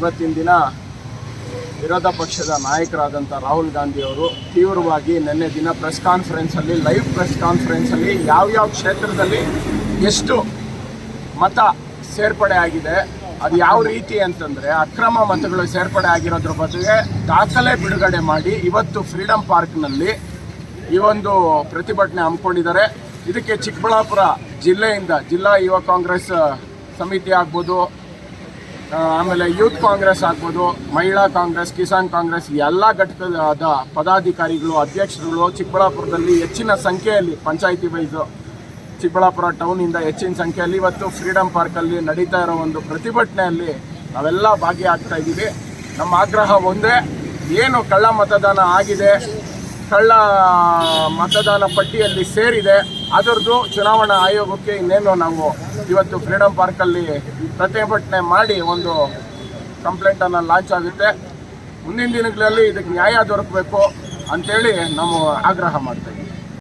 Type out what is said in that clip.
ಇವತ್ತಿನ ದಿನ ವಿರೋಧ ಪಕ್ಷದ ನಾಯಕರಾದಂಥ ರಾಹುಲ್ ಗಾಂಧಿ ಅವರು ತೀವ್ರವಾಗಿ ನಿನ್ನೆ ದಿನ ಪ್ರೆಸ್ ಕಾನ್ಫರೆನ್ಸಲ್ಲಿ ಲೈವ್ ಪ್ರೆಸ್ ಕಾನ್ಫರೆನ್ಸಲ್ಲಿ ಯಾವ್ಯಾವ ಕ್ಷೇತ್ರದಲ್ಲಿ ಎಷ್ಟು ಮತ ಸೇರ್ಪಡೆ ಆಗಿದೆ, ಅದು ಯಾವ ರೀತಿ ಅಂತಂದರೆ ಅಕ್ರಮ ಮತಗಳು ಸೇರ್ಪಡೆ ಆಗಿರೋದ್ರ ಬಗ್ಗೆ ದಾಖಲೆ ಬಿಡುಗಡೆ ಮಾಡಿ ಇವತ್ತು ಫ್ರೀಡಮ್ ಪಾರ್ಕ್ನಲ್ಲಿ ಈ ಒಂದು ಪ್ರತಿಭಟನೆ ಹಮ್ಮಿಕೊಂಡಿದ್ದಾರೆ. ಇದಕ್ಕೆ ಚಿಕ್ಕಬಳ್ಳಾಪುರ ಜಿಲ್ಲೆಯಿಂದ ಜಿಲ್ಲಾ ಯುವ ಕಾಂಗ್ರೆಸ್ ಸಮಿತಿ ಆಗ್ಬೋದು, ಆಮೇಲೆ ಯೂತ್ ಕಾಂಗ್ರೆಸ್ ಆಗ್ಬೋದು, ಮಹಿಳಾ ಕಾಂಗ್ರೆಸ್, ಕಿಸಾನ್ ಕಾಂಗ್ರೆಸ್ ಎಲ್ಲ ಘಟಕದ ಪದಾಧಿಕಾರಿಗಳು, ಅಧ್ಯಕ್ಷರುಗಳು ಚಿಕ್ಕಬಳ್ಳಾಪುರದಲ್ಲಿ ಹೆಚ್ಚಿನ ಸಂಖ್ಯೆಯಲ್ಲಿ ಪಂಚಾಯಿತಿ ವೈಸು ಚಿಕ್ಕಬಳ್ಳಾಪುರ ಟೌನಿಂದ ಹೆಚ್ಚಿನ ಸಂಖ್ಯೆಯಲ್ಲಿ ಇವತ್ತು ಫ್ರೀಡಮ್ ಪಾರ್ಕಲ್ಲಿ ನಡೀತಾ ಇರೋ ಒಂದು ಪ್ರತಿಭಟನೆಯಲ್ಲಿ ನಾವೆಲ್ಲ ಭಾಗಿಯಾಗ್ತಾ ಇದ್ದೀವಿ. ನಮ್ಮ ಆಗ್ರಹ ಒಂದೇ, ಏನು ಕಳ್ಳ ಮತದಾನ ಆಗಿದೆ, ಕಳ್ಳ ಮತದಾನ ಪಟ್ಟಿಯಲ್ಲಿ ಸೇರಿದೆ, ಅದರದ್ದು ಚುನಾವಣಾ ಆಯೋಗಕ್ಕೆ ಇನ್ನೇನು ನಾವು ಇವತ್ತು ಫ್ರೀಡಮ್ ಪಾರ್ಕಲ್ಲಿ ಪ್ರತಿಭಟನೆ ಮಾಡಿ ಒಂದು ಕಂಪ್ಲೇಂಟನ್ನು ಲಾಂಚ್ ಆಗುತ್ತೆ. ಮುಂದಿನ ದಿನಗಳಲ್ಲಿ ಇದಕ್ಕೆ ನ್ಯಾಯ ದೊರಕಬೇಕು ಅಂಥೇಳಿ ನಾವು ಆಗ್ರಹ ಮಾಡ್ತಾ ಇದ್ದೀವಿ.